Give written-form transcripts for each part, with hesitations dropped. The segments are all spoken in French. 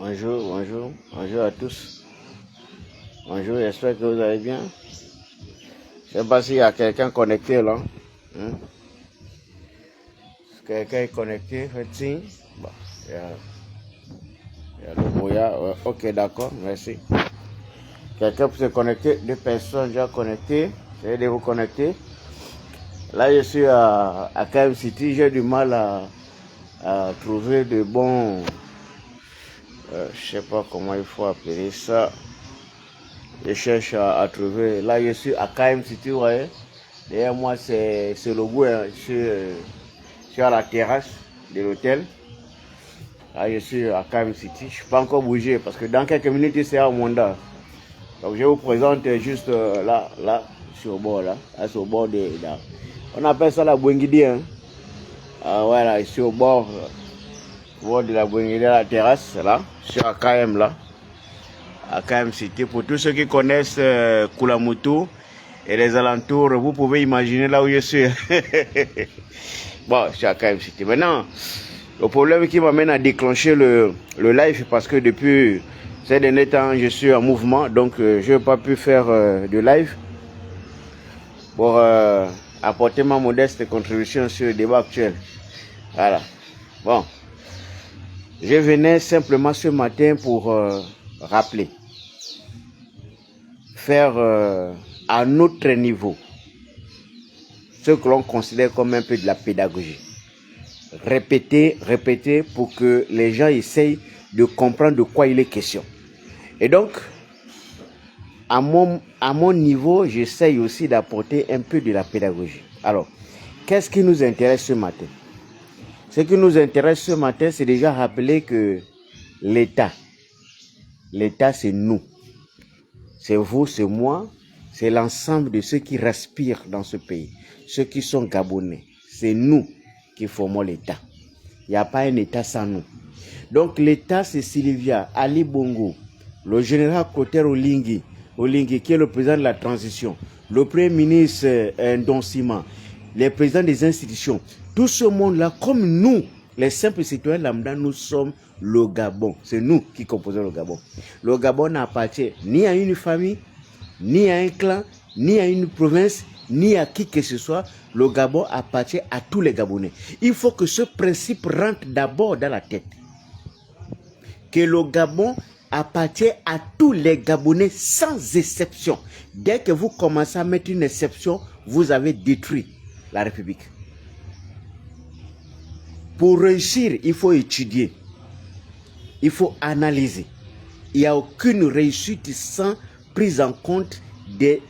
Bonjour, bonjour, bonjour à tous. Bonjour, j'espère que vous allez bien. Je ne sais pas s'il y a quelqu'un connecté là. Hein? Quelqu'un est connecté, faites signe. Bon, il y a le brouillard. Ouais, ok, d'accord, merci. Quelqu'un peut se connecter, deux personnes déjà connectées. Essayez de vous connecter. Là, je suis à KM City, j'ai du mal à trouver de bons. Je ne sais pas comment il faut appeler ça. Je cherche à trouver. Là, je suis à KM City, vous voyez. Derrière moi, c'est le goût. Hein. Je suis à la terrasse de l'hôtel. Là, je suis à KM City. Je ne suis pas encore bougé parce que dans quelques minutes, c'est à Mwanda. Donc, je vous présente juste là, sur le bord, là. Là, c'est au bord de. Là. On appelle ça la Bouengidi. Hein. Voilà, ici au bord de la Bouengidi, la terrasse, là. Je suis à KM, là. À KM City. Pour tous ceux qui connaissent Kulamutu et les alentours, vous pouvez imaginer là où je suis. Bon, je suis à KM City. Maintenant, le problème qui m'amène à déclencher le live, parce que depuis ces derniers temps, je suis en mouvement, donc je n'ai pas pu faire de live pour apporter ma modeste contribution sur le débat actuel. Voilà. Bon. Je venais simplement ce matin pour rappeler, faire à notre niveau ce que l'on considère comme un peu de la pédagogie. Répéter pour que les gens essayent de comprendre de quoi il est question. Et donc, à mon niveau, j'essaye aussi d'apporter un peu de la pédagogie. Alors, qu'est-ce qui nous intéresse ce matin? Ce qui nous intéresse ce matin, c'est déjà rappeler que l'État, c'est nous. C'est vous, c'est moi, c'est l'ensemble de ceux qui respirent dans ce pays. Ceux qui sont gabonais, c'est nous qui formons l'État. Il n'y a pas un État sans nous. Donc l'État, c'est Sylvia, Ali Bongo, le général Clotaire Olingi, qui est le président de la transition, le premier ministre Ndonsima, les présidents des institutions. Tout ce monde-là, comme nous, les simples citoyens lambda, nous sommes le Gabon. C'est nous qui composons le Gabon. Le Gabon n'appartient ni à une famille, ni à un clan, ni à une province, ni à qui que ce soit. Le Gabon appartient à tous les Gabonais. Il faut que ce principe rentre d'abord dans la tête. Que le Gabon appartient à tous les Gabonais sans exception. Dès que vous commencez à mettre une exception, vous avez détruit la République. Pour réussir, il faut étudier. Il faut analyser. Il n'y a aucune réussite sans prise en compte des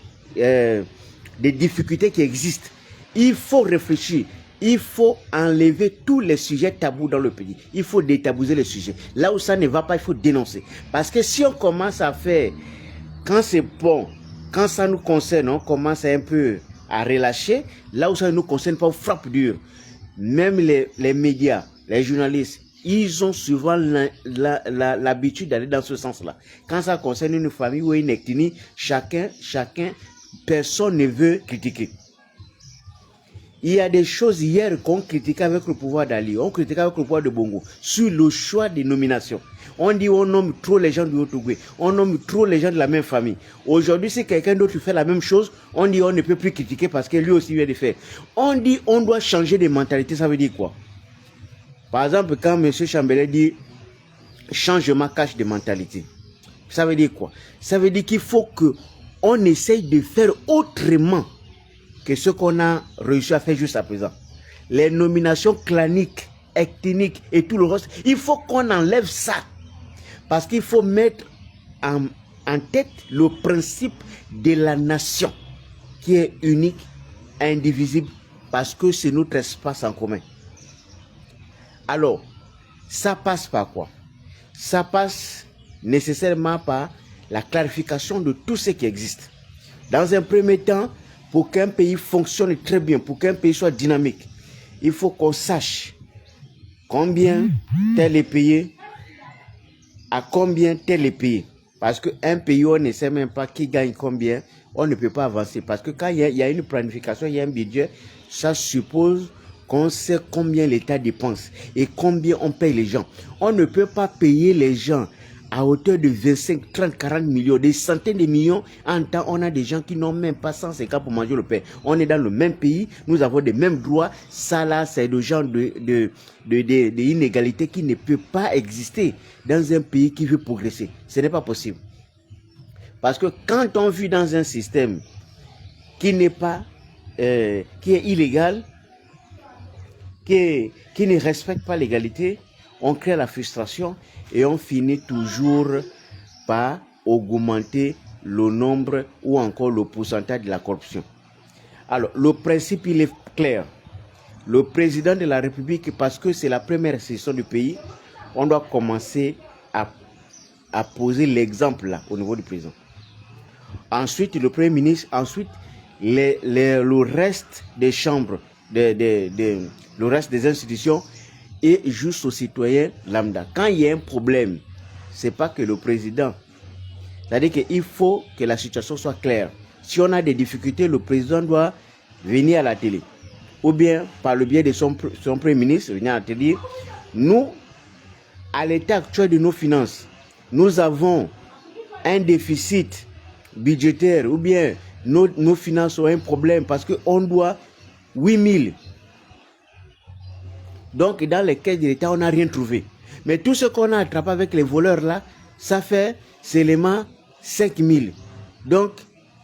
difficultés qui existent. Il faut réfléchir. Il faut enlever tous les sujets tabous dans le pays. Il faut détabouiser les sujets. Là où ça ne va pas, il faut dénoncer. Parce que si on commence à faire, quand c'est bon, quand ça nous concerne, on commence un peu à relâcher. Là où ça ne nous concerne pas, on frappe dur. Même les médias, les journalistes, ils ont souvent l'habitude d'aller dans ce sens-là. Quand ça concerne une famille ou une ethnie, chacun, personne ne veut critiquer. Il y a des choses hier qu'on critiquait avec le pouvoir d'Ali, on critiquait avec le pouvoir de Bongo, sur le choix des nominations. On dit on nomme trop les gens du Haut-Ogooué, on nomme trop les gens de la même famille. Aujourd'hui, si quelqu'un d'autre fait la même chose, on dit on ne peut plus critiquer parce que lui aussi vient de faire. On dit on doit changer de mentalité, ça veut dire quoi? Par exemple, quand M. Chambellet dit changement cache de mentalité, ça veut dire quoi? Ça veut dire qu'il faut qu'on essaye de faire autrement que ce qu'on a réussi à faire jusqu'à présent. Les nominations claniques, ethniques et tout le reste, il faut qu'on enlève ça. Parce qu'il faut mettre en tête le principe de la nation qui est unique, indivisible, parce que c'est notre espace en commun. Alors, ça passe par quoi? Ça passe nécessairement par la clarification de tout ce qui existe. Dans un premier temps, pour qu'un pays fonctionne très bien, pour qu'un pays soit dynamique, il faut qu'on sache combien tel est payé, à combien tel est payé. Parce qu'un pays, on ne sait même pas qui gagne combien, on ne peut pas avancer. Parce que quand il y a une planification, il y a un budget, ça suppose qu'on sait combien l'État dépense et combien on paye les gens. On ne peut pas payer les gens à hauteur de 25, 30, 40 millions, des centaines de millions. En temps, on a des gens qui n'ont même pas 150 pour manger le pain. On est dans le même pays, nous avons les mêmes droits. Ça là, c'est le genre d'inégalité qui ne peut pas exister dans un pays qui veut progresser. Ce n'est pas possible. Parce que quand on vit dans un système qui n'est pas, qui est illégal, qui ne respecte pas l'égalité, on crée la frustration et on finit toujours par augmenter le nombre ou encore le pourcentage de la corruption. Alors, le principe, il est clair. Le président de la République, parce que c'est la première session du pays, on doit commencer à poser l'exemple là, au niveau du président. Ensuite, le Premier ministre, ensuite, le reste des chambres, le reste des institutions, et juste aux citoyens lambda. Quand il y a un problème, ce n'est pas que le président. C'est-à-dire qu'il faut que la situation soit claire. Si on a des difficultés, le président doit venir à la télé. Ou bien, par le biais de son Premier ministre, venir à la télé. Nous, à l'état actuel de nos finances, nous avons un déficit budgétaire, ou bien nos finances ont un problème parce qu'on doit 8 000. Donc, dans les caisses de l'État, on n'a rien trouvé. Mais tout ce qu'on a attrapé avec les voleurs là, ça fait seulement 5 000. Donc,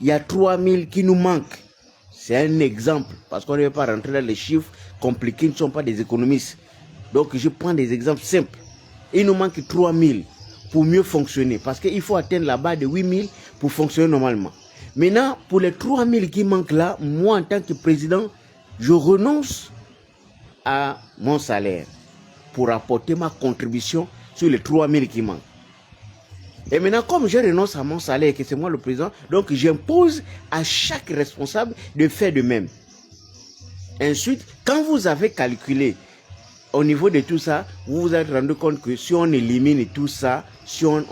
il y a 3 000 qui nous manquent. C'est un exemple, parce qu'on ne veut pas rentrer dans les chiffres compliqués, qui ne sont pas des économistes. Donc, je prends des exemples simples. Il nous manque 3 000 pour mieux fonctionner, parce qu'il faut atteindre la barre de 8 000 pour fonctionner normalement. Maintenant, pour les 3 000 qui manquent là, moi, en tant que président, je renonce à mon salaire pour apporter ma contribution sur les 3 000 qui manquent. Et maintenant, comme je renonce à mon salaire, que c'est moi le président, donc j'impose à chaque responsable de faire de même. Ensuite, quand vous avez calculé au niveau de tout ça, vous vous êtes rendu compte que si on élimine tout ça, si on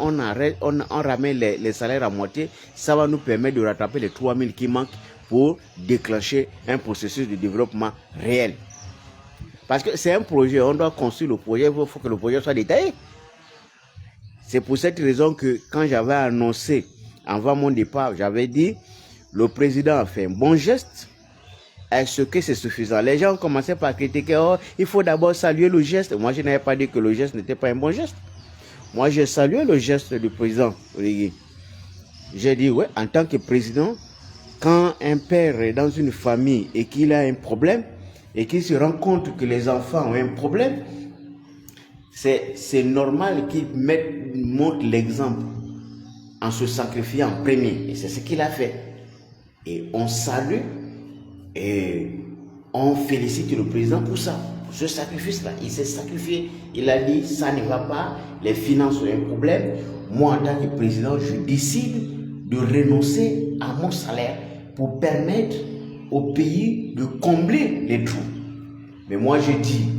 ramène les salaires à moitié, ça va nous permettre de rattraper les 3 000 qui manquent pour déclencher un processus de développement réel. Parce que c'est un projet, on doit construire le projet, il faut que le projet soit détaillé. C'est pour cette raison que quand j'avais annoncé, avant mon départ, j'avais dit, le président a fait un bon geste. Est-ce que c'est suffisant? Les gens ont commencé par critiquer, oh, il faut d'abord saluer le geste. Moi, je n'avais pas dit que le geste n'était pas un bon geste. Moi, j'ai salué le geste du président Oligui. J'ai dit, ouais, en tant que président, quand un père est dans une famille et qu'il a un problème, et qu'il se rend compte que les enfants ont un problème, c'est normal qu'il montre l'exemple en se sacrifiant en premier. Et c'est ce qu'il a fait. Et on salue et on félicite le président pour ça, pour ce sacrifice-là. Il s'est sacrifié. Il a dit, ça ne va pas, les finances ont un problème. Moi, en tant que président, je décide de renoncer à mon salaire pour permettre au pays de combler les trous. Mais moi, je dis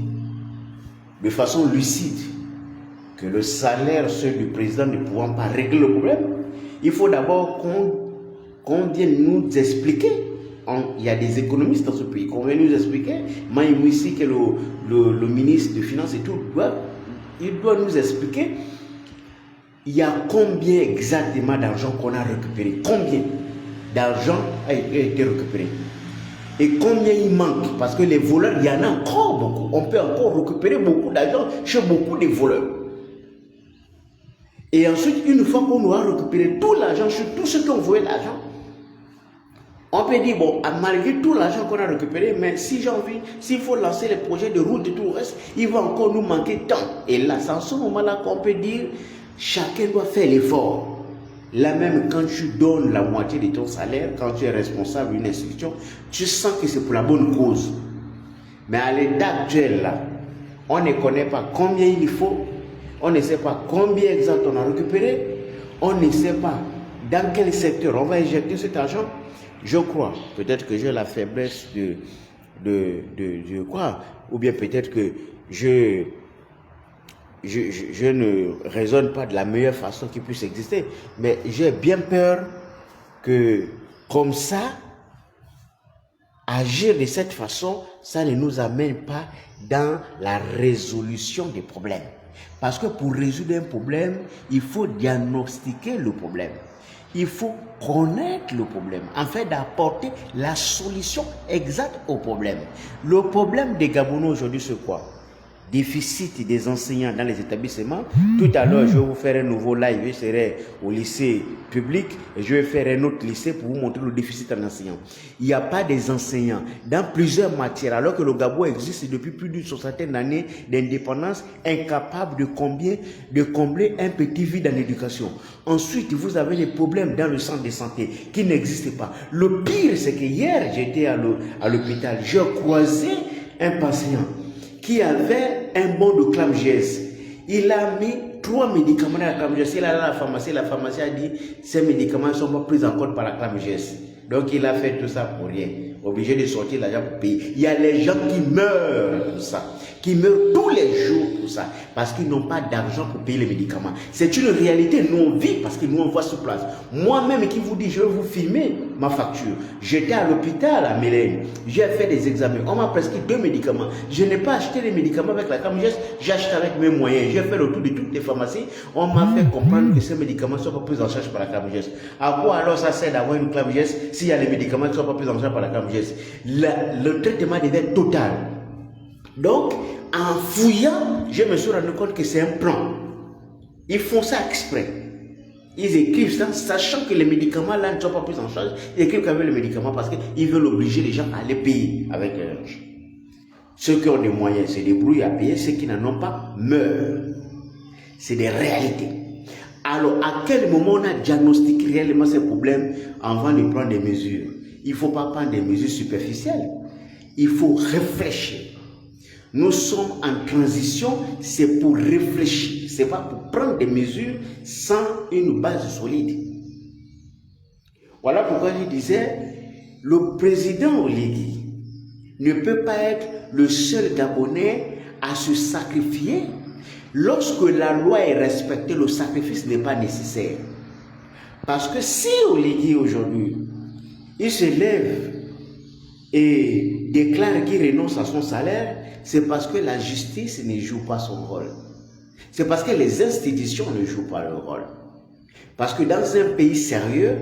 de façon lucide que le salaire seul du président ne pouvant pas régler le problème, il faut d'abord qu'on vienne nous expliquer. Il y a des économistes dans ce pays, qu'on vienne nous expliquer. Maïmou ici, qui est le ministre des Finances et tout, il doit nous expliquer il y a combien exactement d'argent qu'on a récupéré. Combien d'argent a été récupéré. Et combien il manque, parce que les voleurs, il y en a encore beaucoup. On peut encore récupérer beaucoup d'argent chez beaucoup de voleurs. Et ensuite, une fois qu'on aura récupéré tout l'argent, chez tous ceux qui ont volé l'argent, on peut dire, bon, malgré tout l'argent qu'on a récupéré, mais si j'ai envie, s'il faut lancer les projets de route et tout le reste, il va encore nous manquer tant. Et là, c'est en ce moment-là qu'on peut dire, chacun doit faire l'effort. Là même, quand tu donnes la moitié de ton salaire, quand tu es responsable d'une institution, tu sens que c'est pour la bonne cause. Mais à l'état actuel, là, on ne connaît pas combien il faut, on ne sait pas combien exact on a récupéré, on ne sait pas dans quel secteur on va injecter cet argent. Je crois, peut-être que j'ai la faiblesse de quoi, ou bien peut-être que je ne raisonne pas de la meilleure façon qui puisse exister, mais j'ai bien peur que, comme ça, agir de cette façon, ça ne nous amène pas dans la résolution des problèmes. Parce que pour résoudre un problème, il faut diagnostiquer le problème. Il faut connaître le problème, afin d'apporter la solution exacte au problème. Le problème des Gabonais aujourd'hui, c'est quoi? Déficit des enseignants dans les établissements. Tout à l'heure, je vais vous faire un nouveau live. Je serai au lycée public et je vais faire un autre lycée pour vous montrer le déficit en enseignants. Il n'y a pas des enseignants dans plusieurs matières, alors que le Gabon existe depuis plus d'une soixantaine d'années d'indépendance, incapable de combler un petit vide en éducation. Ensuite, vous avez des problèmes dans le centre de santé qui n'existent pas. Le pire, c'est que hier, j'étais à l'hôpital, j'ai croisé un patient qui avait un bon de ClamGS. Il a mis 3 médicaments dans la ClamGS. Il est allé à la pharmacie a dit ces médicaments ne sont pas pris en compte par la ClamGS. Donc il a fait tout ça pour rien. Obligé de sortir l'argent pour payer. Il y a les gens qui meurent pour ça. Qui meurent tous les jours pour ça. Parce qu'ils n'ont pas d'argent pour payer les médicaments. C'est une réalité. Nous on vit parce que nous on voit sur place. Moi-même qui vous dis, je vais vous filmer ma facture. J'étais à l'hôpital à Mélène. J'ai fait des examens. On m'a prescrit 2 médicaments. Je n'ai pas acheté les médicaments avec la ClamGS. J'ai acheté avec mes moyens. J'ai fait le tour de toutes les pharmacies. On m'a fait comprendre que ces médicaments ne sont pas pris en charge par la ClamGS. À quoi alors ça sert d'avoir une ClamGS s'il y a les médicaments qui ne sont pas pris en charge par la ClamGS? Le traitement devient total. Donc, en fouillant, je me suis rendu compte que c'est un plan. Ils font ça exprès. Ils écrivent ça, sachant que les médicaments là ne sont pas pris en charge. Ils écrivent qu'avec les médicaments parce qu'ils veulent obliger les gens à aller payer avec leur argent. Ceux qui ont des moyens se débrouillent à payer, ceux qui n'en ont pas meurent. C'est des réalités. Alors, à quel moment on a diagnostiqué réellement ces problèmes avant de prendre des mesures? Il ne faut pas prendre des mesures superficielles. Il faut réfléchir. Nous sommes en transition, c'est pour réfléchir. Ce n'est pas pour prendre des mesures sans une base solide. Voilà pourquoi je disais, le président Oligui ne peut pas être le seul Gabonais à se sacrifier. Lorsque la loi est respectée, le sacrifice n'est pas nécessaire. Parce que si Oligui aujourd'hui, il se lève et déclare qu'il renonce à son salaire, c'est parce que la justice ne joue pas son rôle. C'est parce que les institutions ne jouent pas leur rôle. Parce que dans un pays sérieux,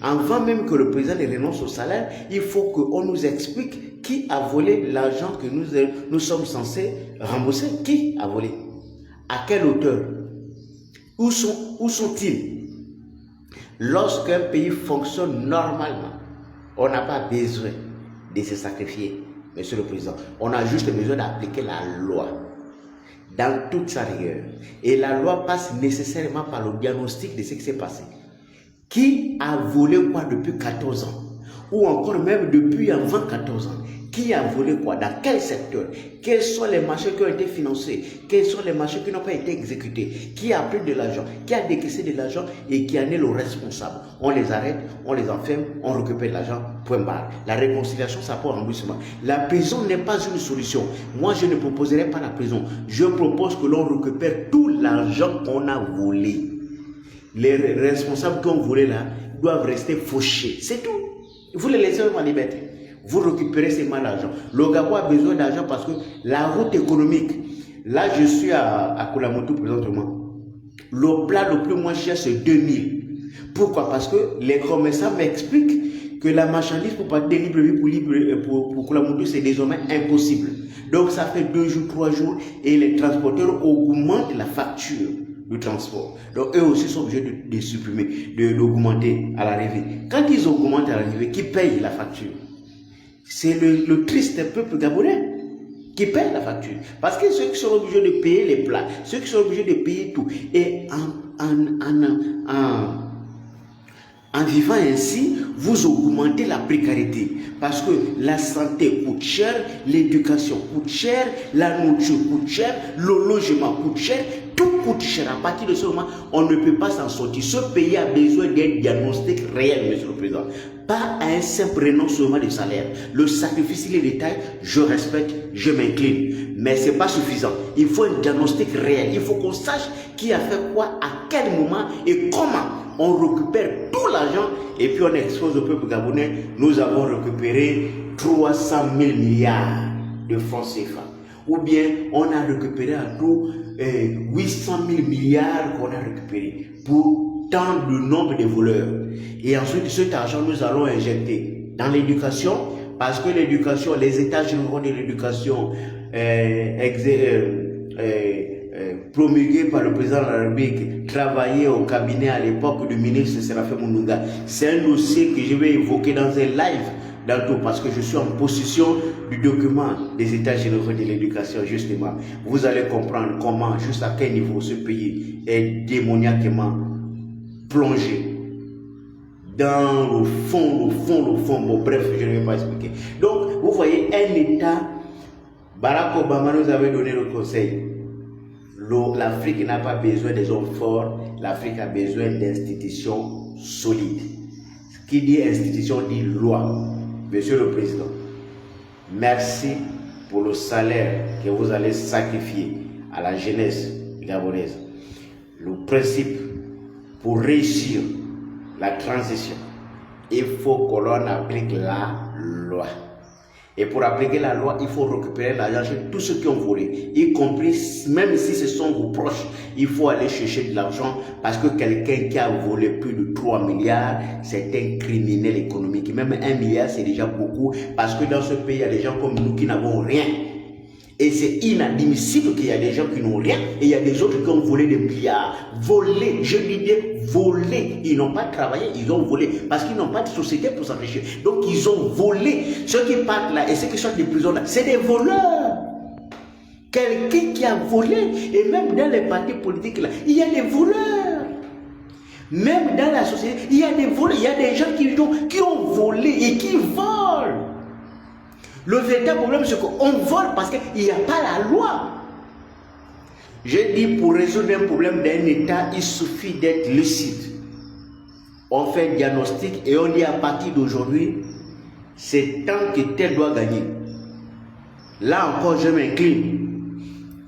avant même que le président ne renonce au salaire, il faut qu'on nous explique qui a volé l'argent que nous sommes censés rembourser. Qui a volé? À quelle hauteur? Où sont-ils? Lorsqu'un pays fonctionne normalement, on n'a pas besoin de se sacrifier, Monsieur le Président. On a juste besoin d'appliquer la loi dans toute sa rigueur. Et la loi passe nécessairement par le diagnostic de ce qui s'est passé. Qui a volé quoi depuis 14 ans? Ou encore même depuis avant 14 ans? Qui a volé quoi? Dans quel secteur? Quels sont les marchés qui ont été financés? Quels sont les marchés qui n'ont pas été exécutés? Qui a pris de l'argent? Qui a décaissé de l'argent et qui en est le responsable? On les arrête, on les enferme, on récupère l'argent, point barre. La réconciliation, ça peut remboursement. La prison n'est pas une solution. Moi, je ne proposerai pas la prison. Je propose que l'on récupère tout l'argent qu'on a volé. Les responsables qui ont volé là doivent rester fauchés. C'est tout. Vous les laissez en liberté. Vous récupérez seulement l'argent. Le Gabon a besoin d'argent parce que la route économique, là je suis à Kulamoto présentement, le plat le plus moins cher c'est 2000. Pourquoi? Parce que les commerçants m'expliquent que la marchandise pour partir de Libreville pour Kulamoto c'est désormais impossible. Donc ça fait 2 jours, 3 jours et les transporteurs augmentent la facture du transport. Donc eux aussi sont obligés de supprimer, d'augmenter à l'arrivée. Quand ils augmentent à l'arrivée, qui paye la facture? C'est le triste peuple gabonais qui paye la facture. Parce que ceux qui sont obligés de payer les plats, ceux qui sont obligés de payer tout, et en vivant ainsi, vous augmentez la précarité. Parce que la santé coûte cher, l'éducation coûte cher, la nourriture coûte cher, le logement coûte cher, tout coûte cher. À partir de ce moment, on ne peut pas s'en sortir. Ce pays a besoin d'un diagnostic réel, Monsieur le Président. Pas un simple renoncement de salaire. Le sacrifice, les détails, je respecte, je m'incline. Mais ce n'est pas suffisant. Il faut un diagnostic réel. Il faut qu'on sache qui a fait quoi, à quel moment et comment. On récupère tout l'argent et puis on expose au peuple gabonais. Nous avons récupéré 300 000 milliards de francs CFA. Ou bien on a récupéré à tout 800 000 milliards qu'on a récupéré pour tant de nombre de voleurs. Et ensuite, cet argent, nous allons injecter dans l'éducation, parce que l'éducation, les états généraux de l'éducation promulgués par le président de la République, travaillé au cabinet à l'époque du ministre Séraphin Mounouga. C'est un dossier que je vais évoquer dans un live tantôt, parce que je suis en possession du document des états généraux de l'éducation, justement. Vous allez comprendre comment, juste à quel niveau ce pays est démoniaquement plongé dans le fond, bon bref, je ne vais pas expliquer. Donc, vous voyez, un état, Barack Obama nous avait donné le conseil. L'Afrique n'a pas besoin des hommes forts, l'Afrique a besoin d'institutions solides. Ce qui dit institution dit loi. Monsieur le Président, merci pour le salaire que vous allez sacrifier à la jeunesse gabonaise. Le principe pour réussir la transition, il faut que l'on applique la loi. Et pour appliquer la loi, il faut récupérer l'argent chez tous ceux qui ont volé, y compris, même si ce sont vos proches, il faut aller chercher de l'argent, parce que quelqu'un qui a volé plus de 3 milliards, c'est un criminel économique. Même 1 milliard, c'est déjà beaucoup, parce que dans ce pays, il y a des gens comme nous qui n'avons rien. Et c'est inadmissible qu'il y a des gens qui n'ont rien, et il y a des autres qui ont volé des milliards. Volé, je dis bien volé. Ils n'ont pas travaillé, ils ont volé, parce qu'ils n'ont pas de société pour s'enrichir. Donc ils ont volé. Ceux qui partent là, et ceux qui sortent des prisons là, c'est des voleurs. Quelqu'un qui a volé, et même dans les partis politiques là, il y a des voleurs. Même dans la société, il y a des voleurs, il y a des gens qui ont volé et qui volent. Le véritable problème, c'est qu'on vole parce qu'il n'y a pas la loi. J'ai dit, pour résoudre un problème d'un État, il suffit d'être lucide. On fait un diagnostic et on dit à partir d'aujourd'hui, c'est tant que tel doit gagner. Là encore, je m'incline.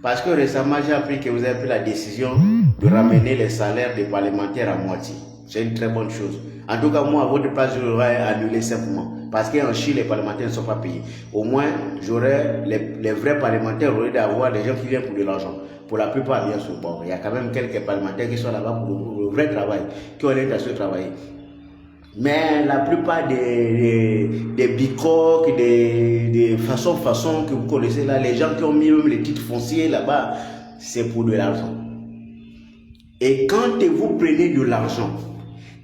Parce que récemment, j'ai appris que vous avez pris la décision de ramener les salaires des parlementaires à moitié. C'est une très bonne chose. En tout cas, moi, à votre place, je l'aurais annulé simplement. Parce qu'en Chine, les parlementaires ne sont pas payés. Au moins, j'aurais les vrais parlementaires, au lieu d'avoir des gens qui viennent pour de l'argent. Pour la plupart, bien sûr, bon, il y a quand même quelques parlementaires qui sont là-bas pour le vrai travail, qui ont l'intention de travailler. Mais la plupart des bicoques, des façons que vous connaissez là, les gens qui ont mis même les titres fonciers là-bas, c'est pour de l'argent. Et quand vous prenez de l'argent,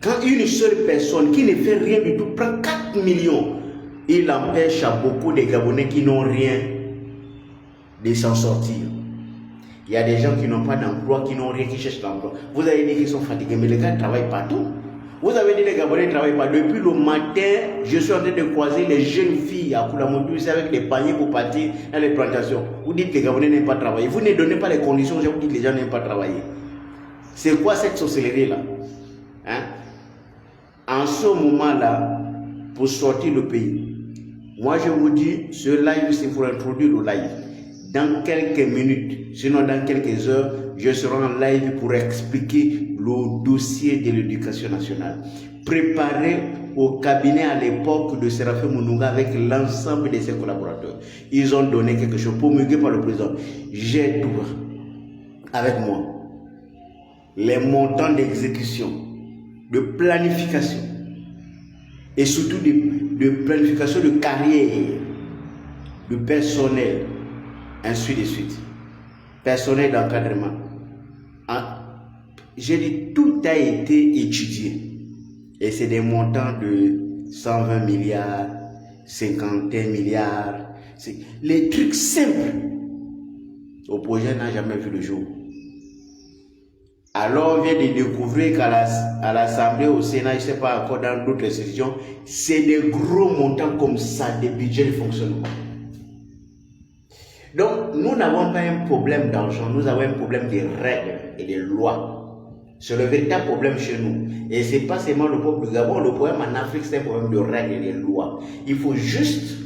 quand une seule personne qui ne fait rien du tout prend 4 millions, il empêche à beaucoup de Gabonais qui n'ont rien de s'en sortir. Il y a des gens qui n'ont pas d'emploi, qui n'ont rien, qui cherchent l'emploi. Vous avez dit qu'ils sont fatigués, mais les gars travaillent partout. Vous avez dit que les Gabonais ne travaillent pas. Depuis le matin, je suis en train de croiser les jeunes filles à Koulamodou avec des paniers pour partir dans les plantations. Vous dites que les Gabonais n'aiment pas travailler. Vous ne donnez pas les conditions, je vous dis que les gens n'aiment pas travailler. C'est quoi cette sorcellerie-là? Hein? En ce moment-là, pour sortir le pays, moi je vous dis, ce live, c'est pour introduire le live. Dans quelques minutes, sinon dans quelques heures, je serai en live pour expliquer le dossier de l'éducation nationale. Préparé au cabinet à l'époque de Séraphin Mounouga avec l'ensemble de ses collaborateurs. Ils ont donné quelque chose promulgué par le président. J'ai tout avec moi. Les montants d'exécution, de planification et surtout de planification de carrière, de personnel, ainsi de suite. Personnel d'encadrement. J'ai dit, tout a été étudié. Et c'est des montants de 120 milliards, 51 milliards. Les trucs simples. Le projet n'a jamais vu le jour. Alors on vient de découvrir qu'à l'Assemblée, au Sénat, je ne sais pas encore dans d'autres institutions, c'est des gros montants comme ça, des budgets de fonctionnement. Donc, nous n'avons pas un problème d'argent, nous avons un problème de règles et de lois. C'est le véritable problème chez nous. Et ce n'est pas seulement le peuple du Gabon, le problème en Afrique, c'est un problème de règles et de lois. Il faut juste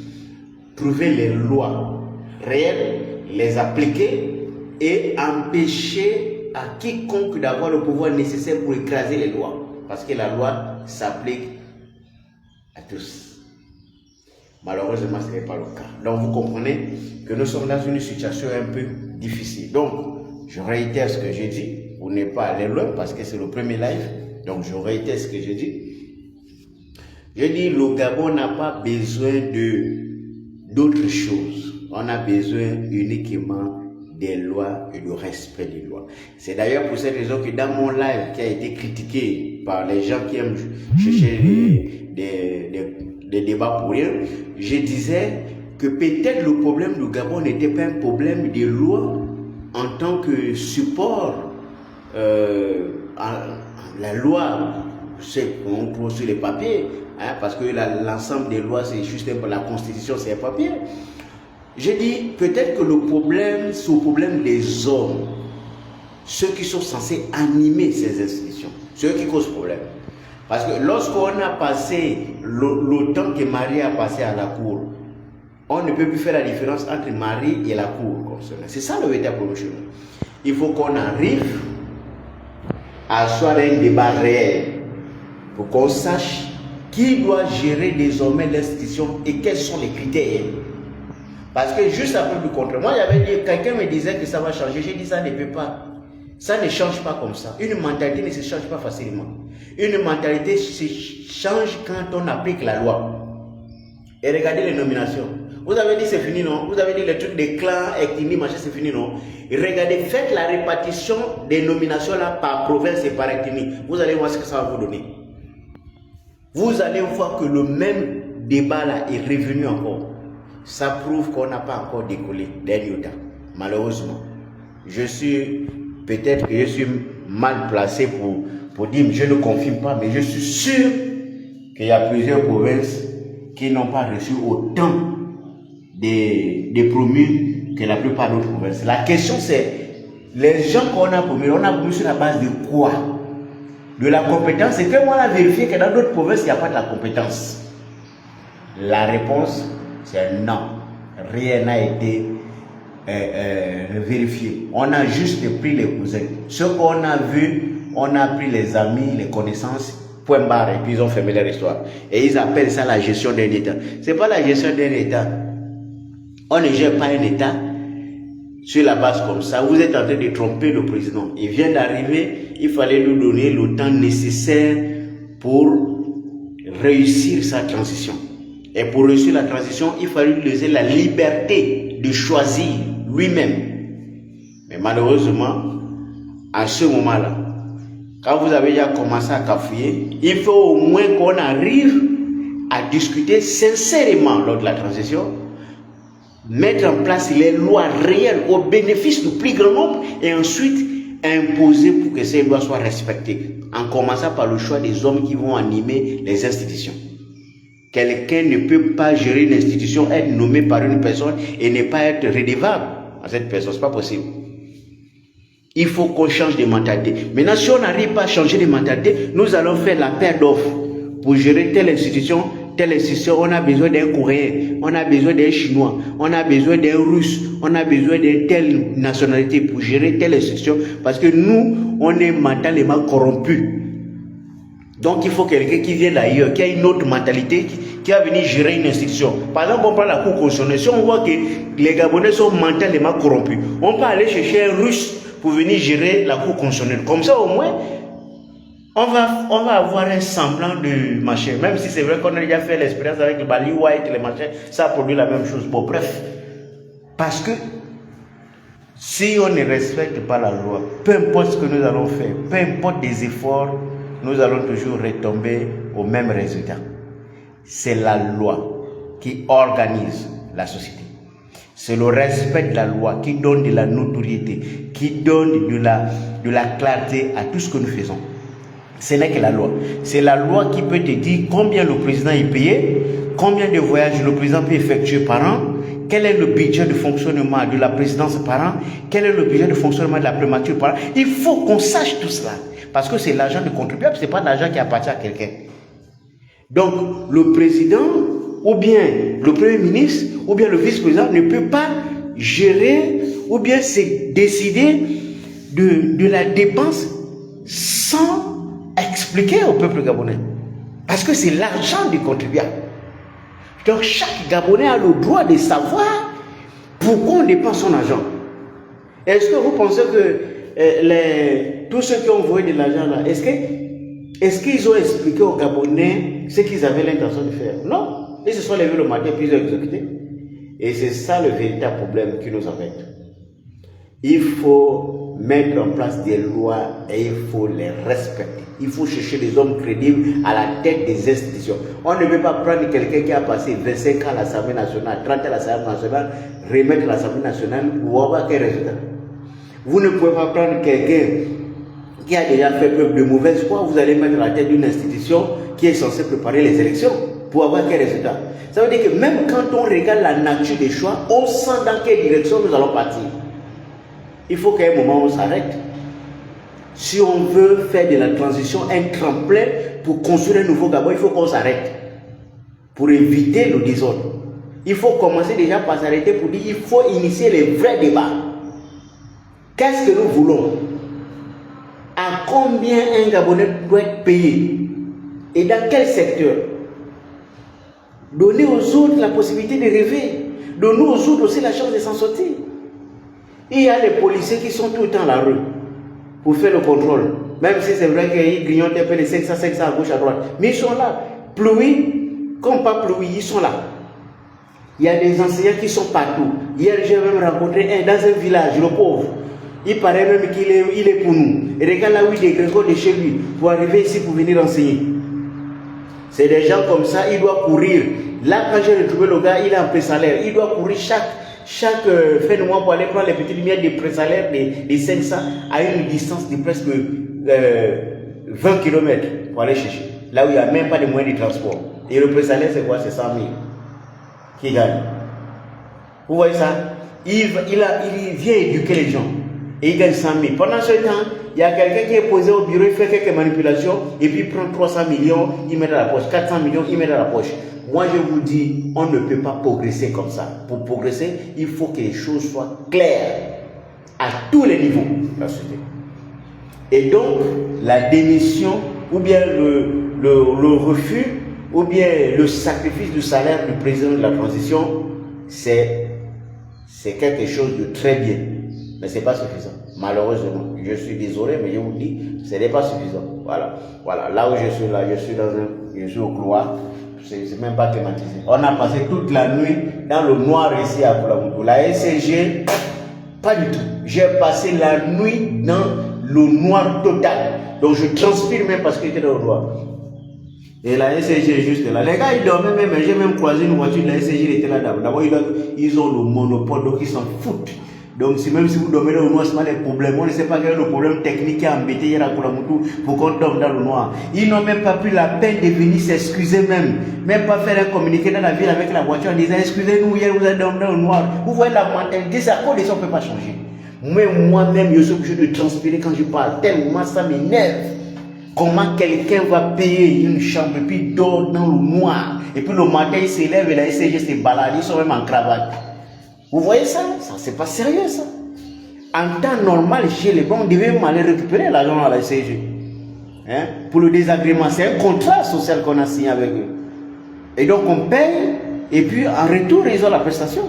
trouver les lois réelles, les appliquer et empêcher à quiconque d'avoir le pouvoir nécessaire pour écraser les lois. Parce que la loi s'applique à tous. Malheureusement, ce n'est pas le cas. Donc, vous comprenez que nous sommes dans une situation un peu difficile. Donc, Je réitère ce que j'ai dit, pour ne pas aller loin, parce que c'est le premier live, donc je réitère ce que j'ai dit. Je dis, le Gabon n'a pas besoin d'autres choses. On a besoin uniquement des lois et du respect des lois. C'est d'ailleurs pour cette raison que dans mon live qui a été critiqué par les gens qui aiment chercher des débats pour rien, je disais que peut-être le problème du Gabon n'était pas un problème de loi en tant que support. La loi, c'est qu'on trouve sur les papiers, hein, parce que l'ensemble des lois, c'est juste la constitution, c'est un papier. J'ai dit, peut-être que le problème, c'est le problème des hommes, ceux qui sont censés animer ces institutions, ceux qui causent problème. Parce que lorsqu'on a passé le temps que Marie a passé à la cour, on ne peut plus faire la différence entre Marie et la cour. C'est ça le véritable problème. Il faut qu'on arrive à asseoir un débat réel pour qu'on sache qui doit gérer désormais l'institution et quels sont les critères. Parce que juste après le contre, moi j'avais dit, quelqu'un me disait que ça va changer, j'ai dit ça ne peut pas. Ça ne change pas comme ça. Une mentalité ne se change pas facilement. Une mentalité se change quand on applique la loi. Et regardez les nominations. Vous avez dit c'est fini, non? Vous avez dit le truc des clans, ethnie, machin, c'est fini, non? Et regardez, faites la répartition des nominations là par province et par ethnie. Vous allez voir ce que ça va vous donner. Vous allez voir que le même débat là est revenu encore. Ça prouve qu'on n'a pas encore décollé d'un iota. Malheureusement. Peut-être que je suis mal placé pour dire, je ne confirme pas, mais je suis sûr qu'il y a plusieurs provinces qui n'ont pas reçu autant des promus que la plupart d'autres provinces. La question c'est, les gens qu'on a promus sur la base de quoi? De la compétence. C'est que moi on a vérifié que dans d'autres provinces, il n'y a pas de la compétence. La réponse, c'est non. Rien n'a été vérifié. On a juste pris les cousins. Ce qu'on a vu, on a pris les amis, les connaissances, point barre, et puis ils ont fermé leur histoire. Et ils appellent ça la gestion d'un État. Ce n'est pas la gestion d'un État. On ne gère pas un État sur la base comme ça. Vous êtes en train de tromper le président. Il vient d'arriver, il fallait lui donner le temps nécessaire pour réussir sa transition. Et pour réussir la transition, il fallait lui laisser la liberté de choisir lui-même. Mais malheureusement, à ce moment-là, quand vous avez déjà commencé à cafouiller, il faut au moins qu'on arrive à discuter sincèrement lors de la transition, mettre en place les lois réelles au bénéfice du plus grand nombre et ensuite imposer pour que ces lois soient respectées, en commençant par le choix des hommes qui vont animer les institutions. Quelqu'un ne peut pas gérer une institution, être nommé par une personne et ne pas être redevable à cette personne. Ce n'est pas possible. Il faut qu'on change de mentalité. Maintenant, si on n'arrive pas à changer de mentalité, nous allons faire la paire d'offres pour gérer telle institution. On a besoin d'un Coréen, on a besoin d'un Chinois, on a besoin d'un Russe, on a besoin d'une telle nationalité pour gérer telle institution. Parce que nous, on est mentalement corrompus. Donc il faut quelqu'un qui vient d'ailleurs, qui a une autre mentalité, qui va venir gérer une institution. Par exemple, on prend la Cour constitutionnelle. Si on voit que les Gabonais sont mentalement corrompus, on peut aller chercher un Russe pour venir gérer la Cour constitutionnelle. Comme ça, au moins, on va avoir un semblant de machin. Même si c'est vrai qu'on a déjà fait l'expérience avec le Bali White, les machins, ça produit la même chose. Bon, bref. Parce que si on ne respecte pas la loi, peu importe ce que nous allons faire, peu importe des efforts, nous allons toujours retomber au même résultat. C'est la loi qui organise la société. C'est le respect de la loi qui donne de la notoriété, qui donne de la clarté à tout ce que nous faisons. Ce n'est que la loi. C'est la loi qui peut te dire combien le président est payé, combien de voyages le président peut effectuer par an, quel est le budget de fonctionnement de la présidence par an, quel est le budget de fonctionnement de la primature par an. Il faut qu'on sache tout cela. Parce que c'est l'argent du contribuable, ce n'est pas l'argent qui appartient à quelqu'un. Donc, le président, ou bien le premier ministre, ou bien le vice-président ne peut pas gérer, ou bien se décider de la dépense sans expliquer au peuple gabonais. Parce que c'est l'argent du contribuable. Donc, chaque Gabonais a le droit de savoir pourquoi on dépense son argent. Est-ce que vous pensez que tous ceux qui ont envoyé de l'argent là, est-ce qu'ils ont expliqué aux Gabonais ce qu'ils avaient l'intention de faire? Non. Ils se sont levés le matin puis ils ont exécuté. Et c'est ça le véritable problème qui nous embête. Il faut mettre en place des lois et il faut les respecter. Il faut chercher des hommes crédibles à la tête des institutions. On ne peut pas prendre quelqu'un qui a passé 25 ans à l'Assemblée nationale, 30 ans à l'Assemblée nationale, remettre l'Assemblée nationale pour avoir quel résultat. Vous ne pouvez pas prendre quelqu'un qui a déjà fait preuve de mauvaise foi, vous allez mettre à la tête d'une institution qui est censée préparer les élections pour avoir quel résultat. Ça veut dire que même quand on regarde la nature des choix, on sent dans quelle direction nous allons partir. Il faut qu'à un moment on s'arrête. Si on veut faire de la transition un tremplin pour construire un nouveau Gabon, il faut qu'on s'arrête pour éviter le désordre. Il faut commencer déjà par s'arrêter pour dire qu'il faut initier les vrais débats. Qu'est-ce que nous voulons? À combien un Gabonais doit être payé? Et dans quel secteur? Donner aux autres la possibilité de rêver. Donner aux autres aussi la chance de s'en sortir. Il y a les policiers qui sont tout le temps à la rue pour faire le contrôle. Même si c'est vrai qu'ils grignotent un peu les 500 à gauche, à droite. Mais ils sont là. Pluie, comme pas pluie, ils sont là. Il y a des enseignants qui sont partout. Hier, j'ai même rencontré un dans un village, le pauvre. Il paraît même qu'il est pour nous. Et regarde là où il est de chez lui pour arriver ici pour venir enseigner. C'est des gens comme ça, il doit courir. Là, quand j'ai retrouvé le gars, il est en pré-salaire. Il doit courir chaque fin de mois pour aller prendre les petites lumières de pré-salaire des 500 à une distance de presque 20 km pour aller chercher. Là où il n'y a même pas de moyens de transport. Et le pré-salaire, c'est quoi? C'est 100 000 qui gagne. Vous voyez ça? Il vient éduquer les gens. Et il gagne 100 000. Pendant ce temps, il y a quelqu'un qui est posé au bureau, il fait quelques manipulations, et puis il prend 300 millions, il met dans la poche. 400 millions, il met dans la poche. Moi, je vous dis, on ne peut pas progresser comme ça. Pour progresser, il faut que les choses soient claires à tous les niveaux de la société. Et donc, la démission, ou bien le refus, ou bien le sacrifice du salaire du président de la transition, c'est quelque chose de très bien. Mais ce n'est pas suffisant. Malheureusement, je suis désolé, mais je vous dis, ce n'est pas suffisant. Voilà. Là où je suis là, je suis au couloir. C'est même pas thématisé. On a passé toute la nuit dans le noir ici à Boulamoutou. La SCG, pas du tout. J'ai passé la nuit dans le noir total. Donc je transpire même parce que j'étais dans le noir. Et la SCG est juste là. Les gars, ils dormaient même. J'ai même croisé une voiture de la SCG, il était là d'abord. D'abord, ils ont le monopole, donc ils s'en foutent. Donc même si vous dormez dans le noir, ce n'est pas des problèmes. On ne sait pas quel est le problème technique qui a embêté hier à Boulamoutou pour qu'on dorme dans le noir. Ils n'ont même pas pris la peine de venir s'excuser même pas faire un communiqué dans la ville avec la voiture en disant excusez-nous, hier vous avez dormi dans le noir. Vous voyez la mentalité, ça, on ne peut pas changer. Mais moi-même, je suis obligé de transpirer quand je parle, tellement ça m'énerve. Comment quelqu'un va payer une chambre et puis dort dans le noir, et puis le matin il s'élève et la SCG se balade, ils sont même en cravate. Vous voyez ça? Ça c'est pas sérieux ça. En temps normal, chez les banques, on devait même aller récupérer l'argent à la SCG. Hein? Pour le désagrément, c'est un contrat social qu'on a signé avec eux. Et donc on paye, et puis en retour, ils ont la prestation.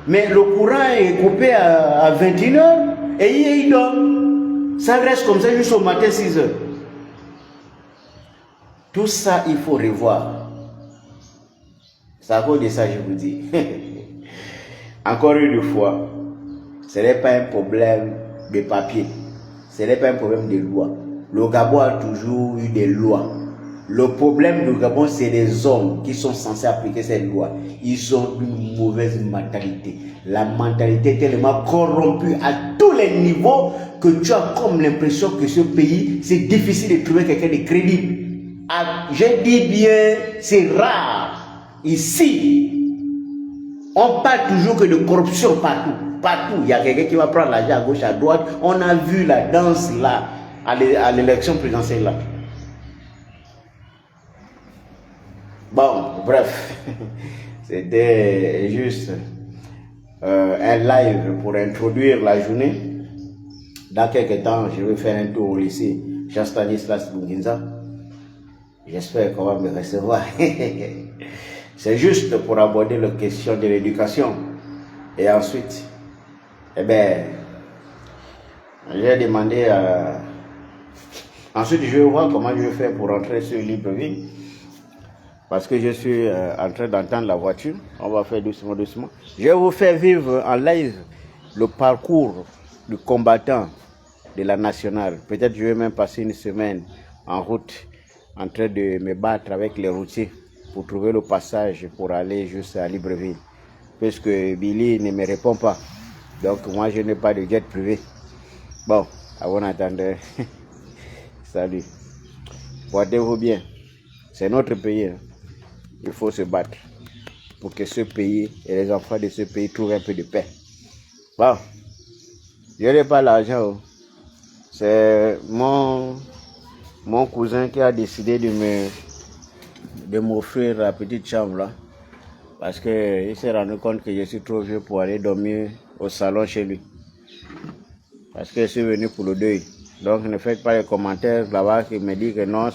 Mais le courant est coupé à 21h, et ils dorment. Ça reste comme ça jusqu'au matin 6h. Tout ça, il faut revoir. C'est à cause de ça, je vous dis. Encore une fois, ce n'est pas un problème de papier. Ce n'est pas un problème de loi. Le Gabon a toujours eu des lois. Le problème du Gabon, c'est les hommes qui sont censés appliquer ces lois. Ils ont une mauvaise mentalité. La mentalité est tellement corrompue à tous les niveaux que tu as comme l'impression que ce pays, c'est difficile de trouver quelqu'un de crédible. Je dis bien, c'est rare. Ici, on parle toujours que de corruption partout. Partout, il y a quelqu'un qui va prendre l'argent à gauche, à droite. On a vu la danse là, à l'élection présidentielle là. Bon, bref, c'était juste un live pour introduire la journée. Dans quelques temps, je vais faire un tour au lycée Jean-Stanislas Bunginza. J'espère qu'on va me recevoir. C'est juste pour aborder la question de l'éducation. Et ensuite, eh bien, J'ai demandé à... Ensuite, je vais voir comment je vais faire pour rentrer sur Libreville. Parce que je suis en train d'entendre la voiture. On va faire doucement, doucement. Je vais vous faire vivre en live le parcours du combattant de la nationale. Peut-être je vais même passer une semaine en route en train de me battre avec les routiers pour trouver le passage pour aller juste à Libreville. Puisque Billy ne me répond pas. Donc moi je n'ai pas de jet privé. Bon, à bon entendeur. Salut. Portez-vous bien. C'est notre pays. Hein. Il faut se battre pour que ce pays et les enfants de ce pays trouvent un peu de paix. Bon, je n'ai pas l'argent. C'est mon cousin qui a décidé de m'offrir la petite chambre là. Parce qu'il s'est rendu compte que je suis trop vieux pour aller dormir au salon chez lui. Parce que je suis venu pour le deuil. Donc ne faites pas les commentaires là-bas qui me disent que non,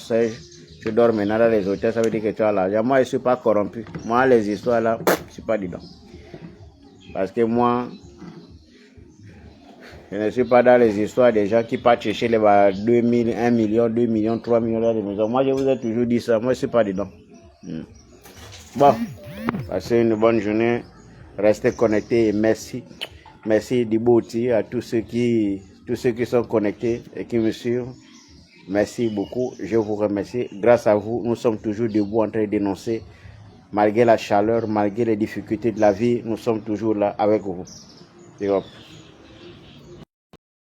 je dors maintenant dans les hôtels, ça veut dire que tu as l'argent. Moi, je ne suis pas corrompu. Moi, les histoires là, je ne suis pas dedans. Parce que moi, je ne suis pas dans les histoires des gens qui partent chercher les 2 000, 1 million, 2 millions, 3 millions dans les maisons. Moi, je vous ai toujours dit ça. Moi, je ne suis pas dedans. Bon, passez une bonne journée. Restez connectés et merci. Merci Dibouti à tous ceux qui sont connectés et qui me suivent. Merci beaucoup. Je vous remercie. Grâce à vous, nous sommes toujours debout en train de dénoncer. Malgré la chaleur, malgré les difficultés de la vie, nous sommes toujours là avec vous.